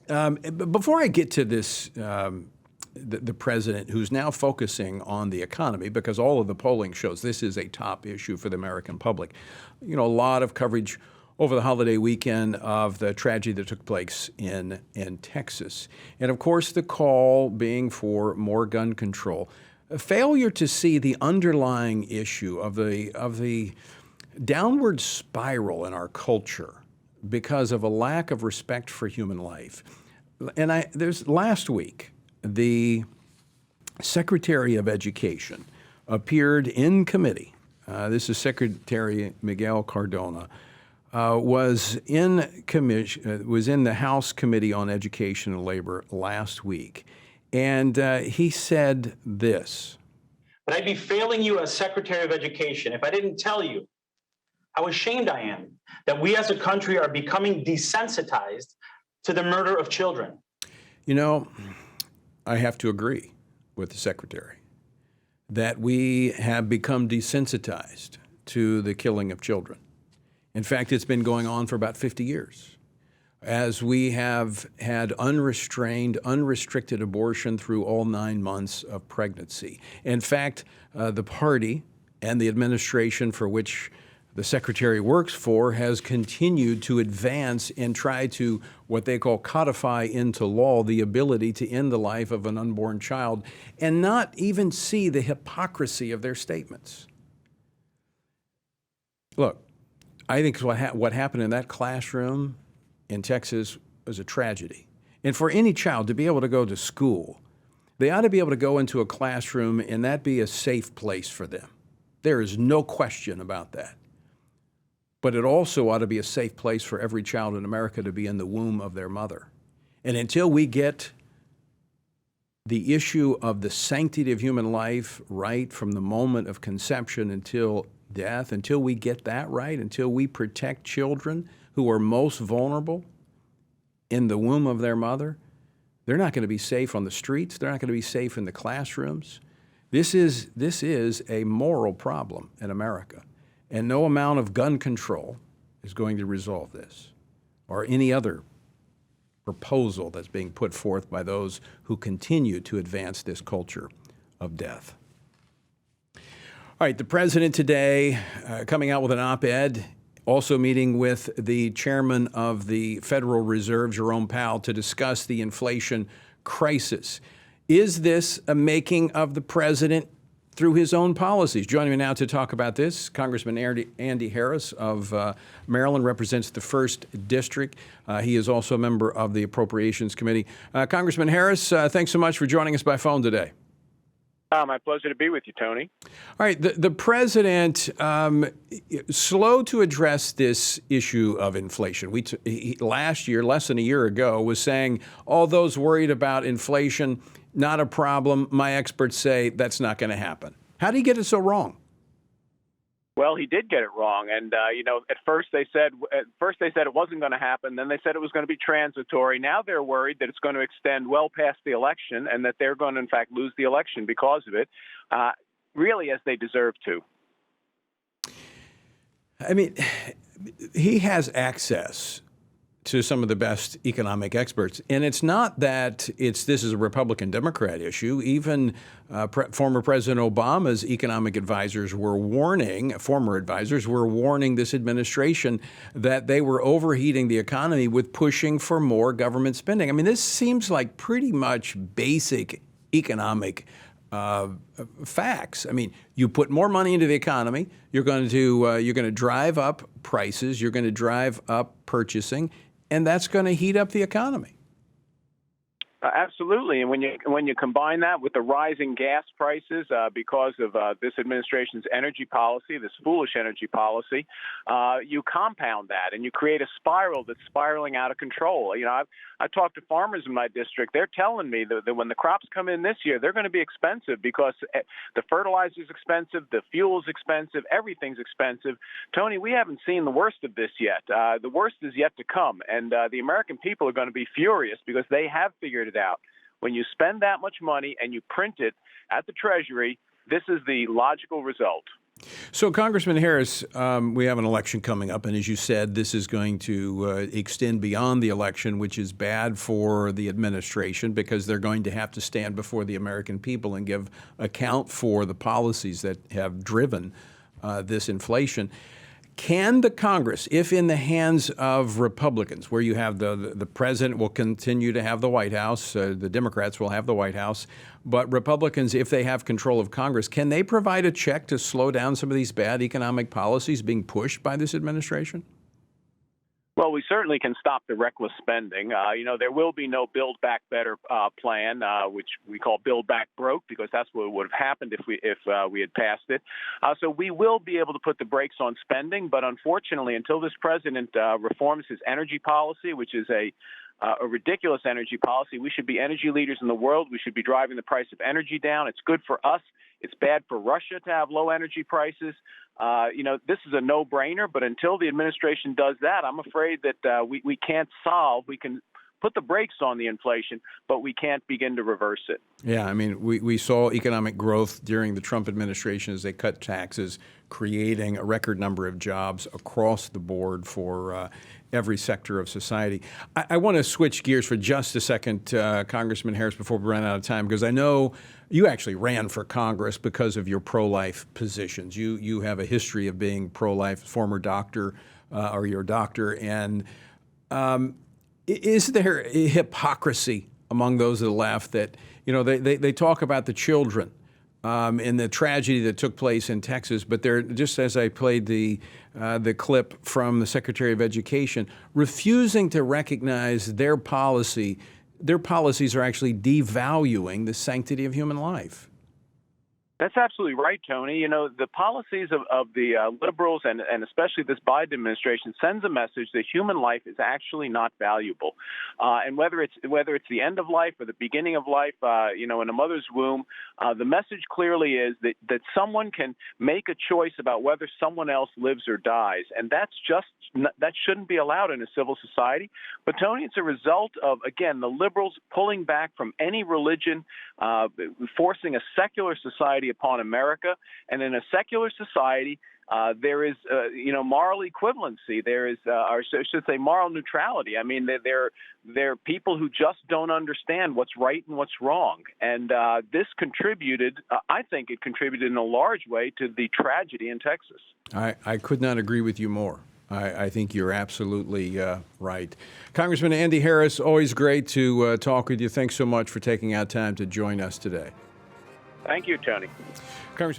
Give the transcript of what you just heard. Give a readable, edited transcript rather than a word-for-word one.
But before I get to this, the president, who's now focusing on the economy, because all of the polling shows this is a top issue for the American public. You know, a lot of coverage over the holiday weekend of the tragedy that took place in Texas. And of course, the call being for more gun control. A failure to see the underlying issue of the downward spiral in our culture because of a lack of respect for human life. And there's last week, the Secretary of Education appeared in committee. This is Secretary Miguel Cardona. Was in the House Committee on Education and Labor last week, and he said this. But I'd be failing you as Secretary of Education if I didn't tell you how ashamed I am that we as a country are becoming desensitized to the murder of children. You know, I have to agree with the Secretary that we have become desensitized to the killing of children. In fact, it's been going on for about 50 years, as we have had unrestrained, unrestricted abortion through all 9 months of pregnancy. In fact, the party and the administration for which the Secretary works for has continued to advance and try to, what they call, codify into law the ability to end the life of an unborn child and not even see the hypocrisy of their statements. Look, I think what happened in that classroom in Texas was a tragedy. And for any child to be able to go to school, they ought to be able to go into a classroom and that be a safe place for them. There is no question about that. But it also ought to be a safe place for every child in America to be in the womb of their mother. And until we get the issue of the sanctity of human life right from the moment of conception until death, until we get that right, until we protect children who are most vulnerable in the womb of their mother, they're not going to be safe on the streets. They're not going to be safe in the classrooms. This is a moral problem in America. And no amount of gun control is going to resolve this, or any other proposal that's being put forth by those who continue to advance this culture of death. All right, the president today coming out with an op-ed, also meeting with the chairman of the Federal Reserve, Jerome Powell, to discuss the inflation crisis. Is this a making of the president through his own policies? Joining me now to talk about this, Congressman Andy Harris of Maryland, represents the 1st District. He is also a member of the Appropriations Committee. Congressman Harris, thanks so much for joining us by phone today. My pleasure to be with you, Tony. All right, the president, slow to address this issue of inflation. Last year, less than a year ago, was saying all those worried about inflation, not a problem. My experts say that's not going to happen. How did he get it so wrong? Well, he did get it wrong. And, at first they said it wasn't going to happen. Then they said it was going to be transitory. Now they're worried that it's going to extend well past the election and that they're going to, in fact, lose the election because of it, really as they deserve to. I mean, he has access to some of the best economic experts. And it's not that this is a Republican-Democrat issue. Even former President Obama's economic advisors former advisors were warning this administration that they were overheating the economy with pushing for more government spending. I mean, this seems like pretty much basic economic facts. I mean, you put more money into the economy, you're going to drive up prices, you're going to drive up purchasing, and that's going to heat up the economy. Absolutely, and when you combine that with the rising gas prices because of this administration's energy policy, this foolish energy policy, you compound that and you create a spiral that's spiraling out of control. You know, I talked to farmers in my district. They're telling me that when the crops come in this year, they're going to be expensive because the fertilizer's expensive, the fuel's expensive, everything's expensive. Tony, we haven't seen the worst of this yet. The worst is yet to come, and the American people are going to be furious because they have figured it out. When you spend that much money and you print it at the Treasury, this is the logical result. So, Congressman Harris, we have an election coming up, and as you said, this is going to extend beyond the election, which is bad for the administration because they're going to have to stand before the American people and give account for the policies that have driven this inflation. Can the Congress, if in the hands of Republicans, where you have the president will continue to have the White House, the Democrats will have the White House, but Republicans, if they have control of Congress, can they provide a check to slow down some of these bad economic policies being pushed by this administration? Well, we certainly can stop the reckless spending. There will be no Build Back Better plan, which we call Build Back Broke, because that's what would have happened if we had passed it. So we will be able to put the brakes on spending, but unfortunately, until this president reforms his energy policy, which is a ridiculous energy policy. We should be energy leaders in the world. We should be driving the price of energy down. It's good for us. It's bad for Russia to have low energy prices. This is a no-brainer, but until the administration does that, I'm afraid that we can't solve. We can put the brakes on the inflation, but we can't begin to reverse it. Yeah, I mean, we saw economic growth during the Trump administration as they cut taxes, creating a record number of jobs across the board for every sector of society. I want to switch gears for just a second, Congressman Harris, before we run out of time, because I know you actually ran for Congress because of your pro-life positions. You have a history of being pro-life, former doctor, or your doctor, and is there a hypocrisy among those of the left that, they talk about the children and the tragedy that took place in Texas, but they're, just as I played the clip from the Secretary of Education, refusing to recognize their policies are actually devaluing the sanctity of human life. That's absolutely right, Tony. The policies of the liberals and especially this Biden administration sends a message that human life is actually not valuable. And whether it's the end of life or the beginning of life, in a mother's womb, the message clearly is that someone can make a choice about whether someone else lives or dies. And that shouldn't be allowed in a civil society. But, Tony, it's a result of, again, the liberals pulling back from any religion, forcing a secular society upon America. And in a secular society, there is, moral equivalency. There is, or I should say, moral neutrality. I mean, there are people who just don't understand what's right and what's wrong. And this contributed, I think it contributed in a large way to the tragedy in Texas. I could not agree with you more. I think you're absolutely right. Congressman Andy Harris, always great to talk with you. Thanks so much for taking out time to join us today. Thank you, Tony. Congressman